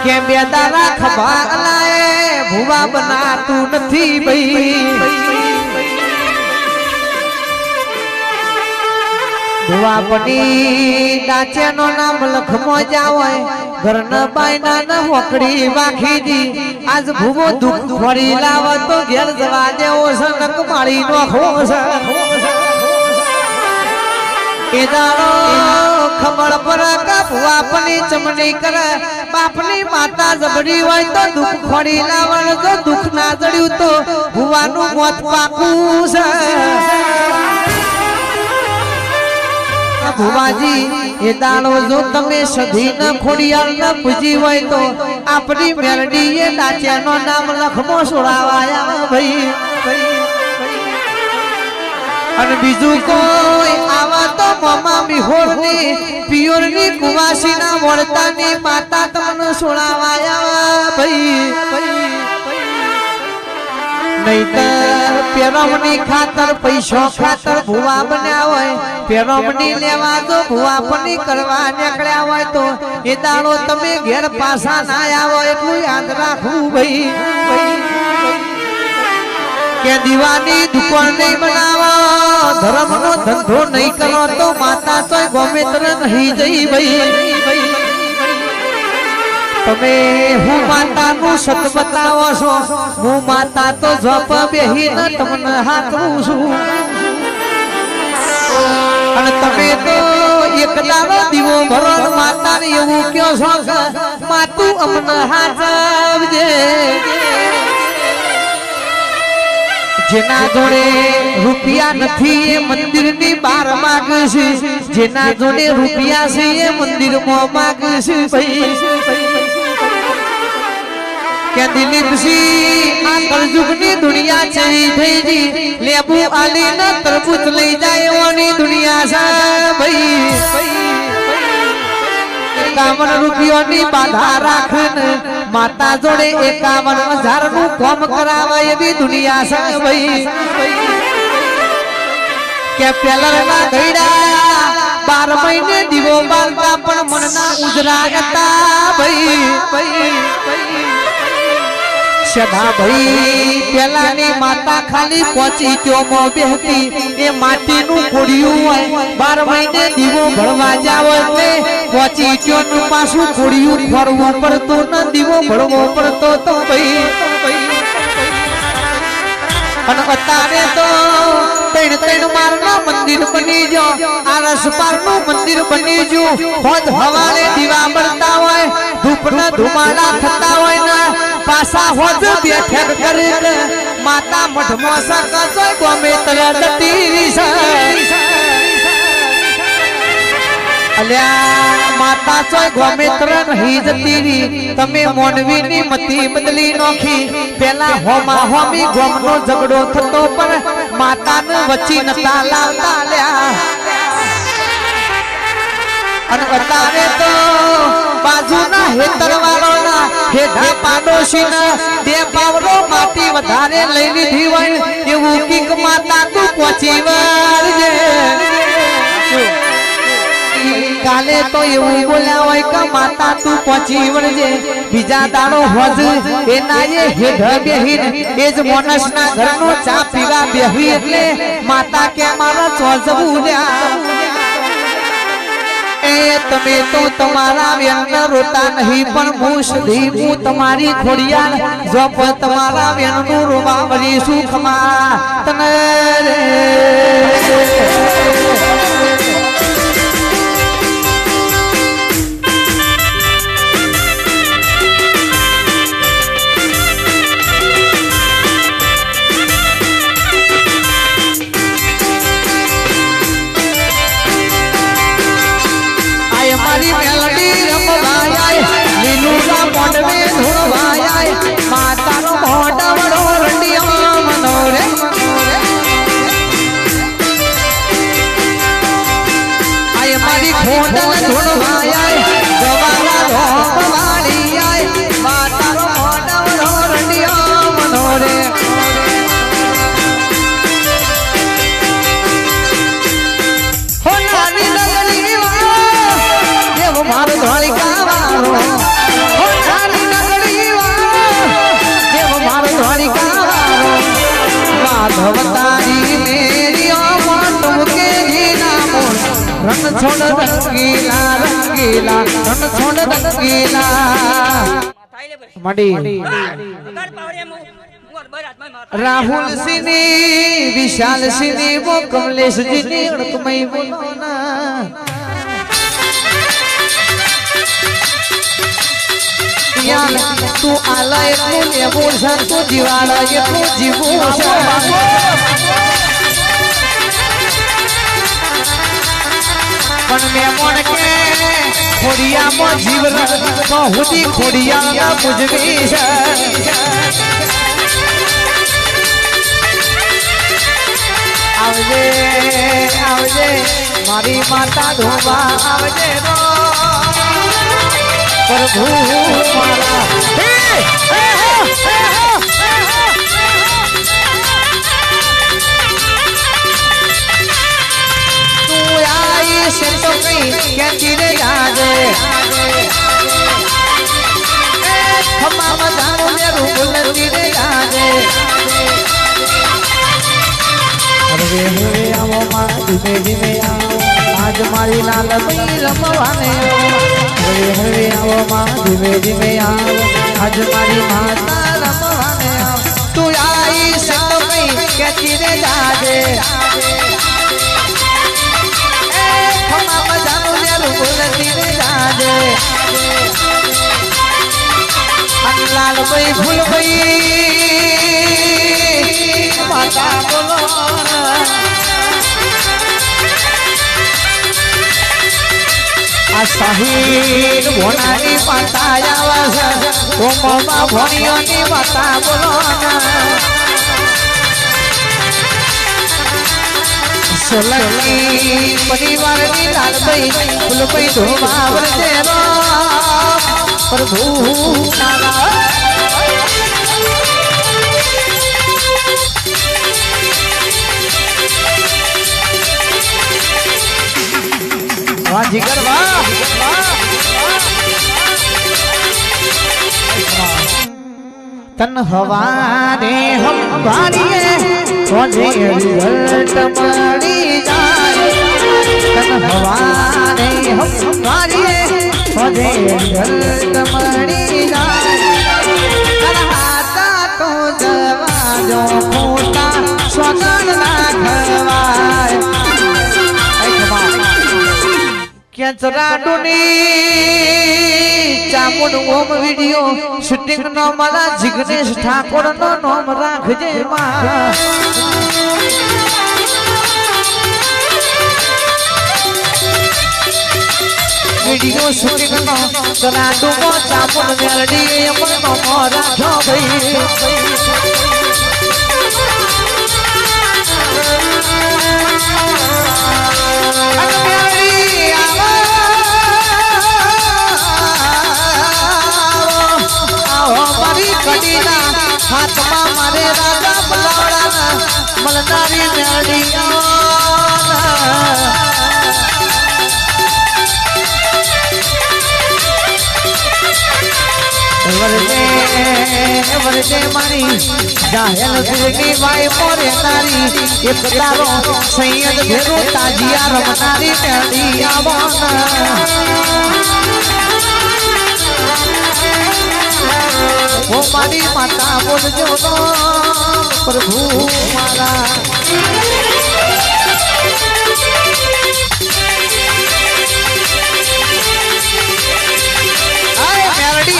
કે બે દારા ખભા લાએ ભુવા બનાતું નથી ભાઈ ભુવા બની દાચે નો નામ લખમો જાવય ઘર ન બાયના ન હોકડી વાખીજી આજ ભુવો દુઃખ ફરી લાવ તો ઘેર જવા દેવો છે નક માળી નો ખોસ એ દાડો ખબર પર કા ભુવા બની ચમણી કરે બાપની માતા જબડી હોય તો દુઃખ ફરી લાવણ જો દુઃખ ના જડ્યું તો ભુવાનું મોત પાકું છે ભુવાજી એ દાડો જો તમે સધી ન ખોડિયાર ન પૂજી હોય તો આપણી મેલડી એ દાચ્યાનો નામ લખમો છોડાવાયા ભાઈ અને બીજું કોઈ આવા તો મમા મિહોરની પિયોરની કુવાસીના વળતાની માતા તમને છોડાવાયા ભાઈ નહીતર પેરમની ખાતર પૈસો ખાતર ભુવા બન્યા હોય પેરમની લેવા તો ભુવા બની કરવા નીકળ્યા હોય તો એ દાડો તમે ઘેર પાછા ના આવો એટલું યાદ રાખવું ભાઈ કે દીવાની દુકાન નહીં બનાવો ધર્મનો ધંધો નહીં કરો તો માતા તો ગોમેત્ર નહીં જઈ ભાઈ તમે હું માતાનું સત બતાવો છો હું માતા તો જપ બેહીને તમને હાથવું છું અને તમે તો એક દાડો દીવો ભરો માતાને એવું કયો છો માતું અમને હાથવજે જેના જોડે રૂપિયા નથી એ મંદિરની બહાર માગશે જેના જોડે રૂપિયા છે એ મંદિરમાં માગશે ભાઈ કે દિલીપસિંહ આ કળયુગની દુનિયા ચડી થઈ લેબુ આલી ને તરબૂચ લઈ જાય એવાની દુનિયા છે ભાઈ 51 રૂપિયાની બાધા રાખને માતા જોડે 51,000 નું કામ કરાવે એવી દુનિયા છે ભાઈ કે પેલરના ગઈડા 12 મહિને દીવો બાળતા પણ મનના ઉજરા હતા ભાઈ સદા ભાઈ પેલાની માતા ખાલી પહોંચી ચોમો બેહતી એ માટીનું કોડિયું હોય 12 મહિને દીવો ભળવા જાવ એટલે પહોંચી ચોનું પાછું કોડિયું ફરવું પડતું ન દીવો ભળવો પડતો તો ભાઈ અને અત્યારે તો 3 મારના મંદિર બની જો આરસ પારનું મંદિર બની જો હોજ હવાલે દીવા બળતા હોય ધૂપના ધુમાડા થતા હોય ને પાસા હોજ બેઠક કરીને માતા મઠમાં સકતો ગમે તરે જતી છે અલ્યા માતા ચોય ગમે તરે નહીં જતી તમે મોનવીની મતી બદલી નોખી પેલા હોમા હોમી ગોમનો ઝઘડો થતો પણ માતાને વચ્ચે નતા લાવતા લ્યા અને અત્યારે તો બાજુના હેતરવાળોના હેઠા પાડોશીના 2 પાવડો માટી વધારે લઈ લીધી હોય એવું કીક માતા તું પહોંચી વળજે કાલે તો એવું બોલ્યા હોય કે માતા તું પહોંચી વળજે બીજા દાડો હોજ એના એ હેઢ બેહીને એ જ મોનસના ઘરનો ચા પીવા બેહી એટલે માતા કે મારા ચોજવું લ્યા એ તમે તો તમારા વેણના રોતા નહીં પણ હું સધી હું તમારી ખોડિયાર જોપ તમારા વેણનું રોવા વળી સુખમાં તને મારી મેલડી રમવાય લીલુડા મોઢવે ધોવાય માતાનો મોઢવડો રંડિયા મનોરે આય મારી ખોડલ ધોવાય જવારા ધોવાળી માતાનો મોઢવડો રંડિયા મનોરે મારો ધોળિકા વાળો अवतारी मेरी तुम के नाम रन छोड़ रंगीला रंगीला रन छोड़ रंगीला मडी राहुल सिनी विशाल सिनी वो कमलेश जी ने उड़कमई बोलो ना तू आला तू लेबूसा तू जीवाला तू जीवूसा पण मैं मन के खोड़िया मो जीवन बहुती खोड़िया ना बुझवी आवजे आवजे मारी माता धोबा आवजे रो प्रभु मारा तू आई से तो कहीं क्या तेरे याद हम जानो मेरू बोल तेरे याद अरे हुए आओ माँ धीमे धीमे आओ आज मारी लाल भाई रमवाने अरे हुए आओ माँ धीमे धीमे आओ आज मारी माता रमवाने आओ तू आई से तो कहीं क्या तेरे याद हम जानो मेरू बोल तेरे याद लाल भाई फूल भाई माता बोलो साहिर भोनानी माता आवाज तो मामा भोनियोनी माता बोलो सोलंकी परिवार की लाल भाई फूल भाई धोबावर तेरो प्रभु नारा वाह जिगर वाह तन हवारे हम भारिए सोझे रिजल्ट मरी जाए तन हवारे हम भारिए सोझे रिजल्ट मरी जाए करहाता तो जवाजो फूटा स्वगन ना खवाए कैंसरा डुनी चामुंड ओम वीडियो शूटिंग नो मला जिग्नेश ठाकुर नो नाम राखजे मां वीडियो शूटिंग नो कराडू को चामुंड मेलडी अमन नो राखो भाई हाथ में मारे राजा बुलावड़ा मलदारी मेड़िया वरदे मारी जाहल दिलनी वाई मोरे नारी एक तारो सैयद भेरो ताजिया रमनारी मेड़िया वो मारी माता बोल जो प्रभु मारा आए मेलडी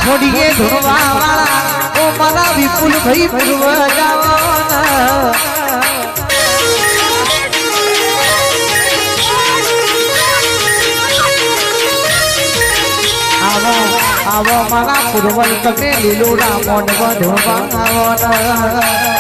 खोड़िए धुरवा वाला ओ मारा विपुल भाई भरवा जावाना आवो आवो मारा पुरवल कने लीलोड़ा मोन बधवा आवना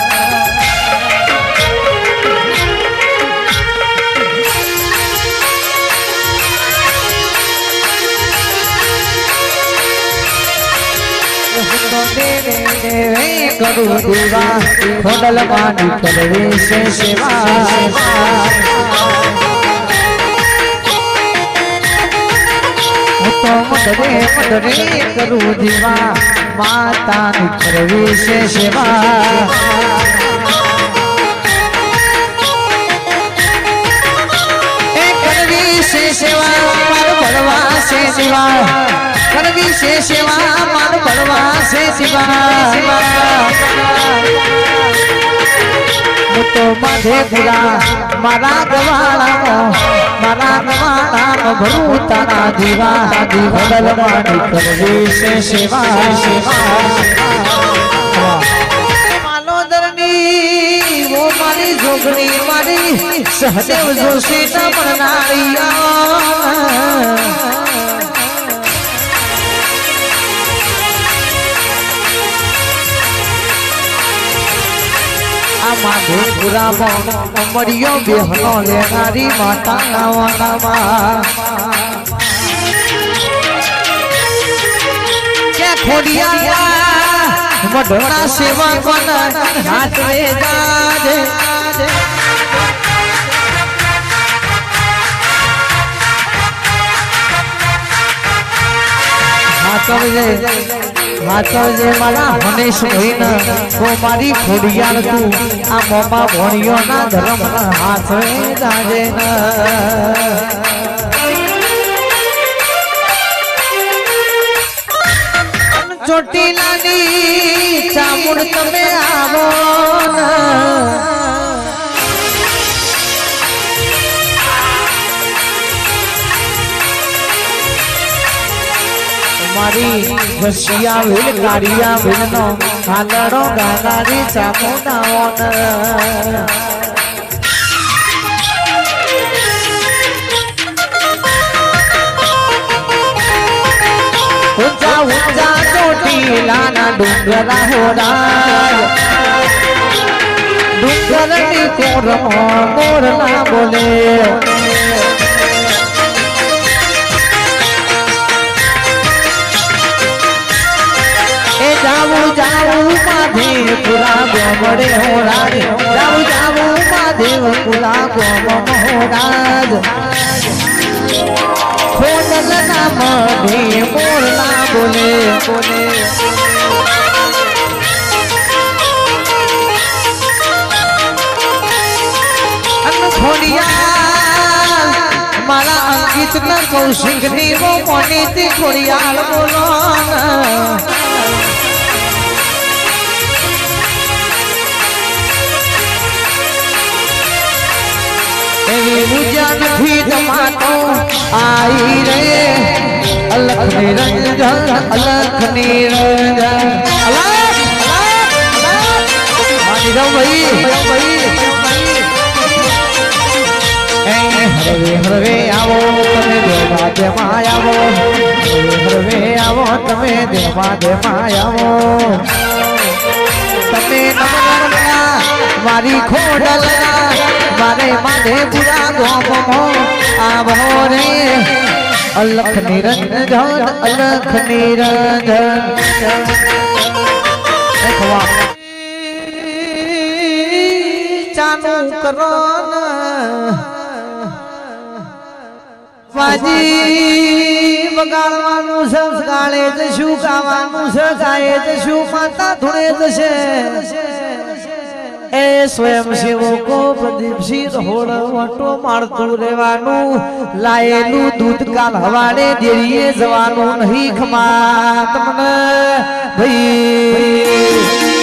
કરું દીવા ખોડલ માની કરવી છે સેવા તો મદરે કરું દીવા માતાની કરવી છે સેવા એ કરવી છે સેવા માર ભળવા છે દીવા કરવી છે સેવા માર ભળવા છે દીવા તો માધે ગુલા મારા ગવાળા ભરું તારા દીવા ભડલ માની કરવી છે સેવા માલોદરની વો મારી જોગણી મારી સહદેવ જોશી ન મળનારી માધેપુરામાં અમરિયો બેહનો લેનારી માતા નાવાનામાં કે ખોડિયા મઢોના સેવા કોન હાથ રે જાજે હાચવજે મારા હનેશ ભાઈ તો મારી ખોડિયાર તું આ મોમાં ભણ્યો ના ધર્મ હાથ જાજે ચોટીલાની ચામુંડ તમે આવો મારી ઘસિયા વેલ કાઢિયા વેલનો હાલડો ગાનારી ચામુંડાઓ ઊંચા ઊંચા ચોટીલાના ડુંગરા હોરા ડુંગરની કોરમાં મોરલા બોલે જાવું માધેપુરા ગોમડે હોરાજ જાવું માધેપુરા ગોમ હોરાજ ખોડલ ના મઢે મોરલા બોલે ખોડિયાલ મારા અંકિત ન કૌશિક ની વો મોની ખોડિયાલ બોલો પૂજા નથી તમાતો આઈ રે અલખ નિરંજન હરવે આવો તમે દેવા દેમાં આવો હરવે આવો તમે દેવા દેમાં આવો તમે નમના મારી ખોડલ મારે માધેપુરા ગોમો આવો રે અલખ નિરંજન ચાલુ કરો વાજી વગાડવાનું છે ગાળે જશું ગાવાનું છે ગાયે જશું માતા ધૂણે જશે એ સ્વયં સેવકો પ્રદીપસિંહ હોળ વટો મારતું રહેવાનું લાયેલું દૂધ કાલ હવાડે ડેરીએ જવાનું નહીં ખમા તમને ભાઈ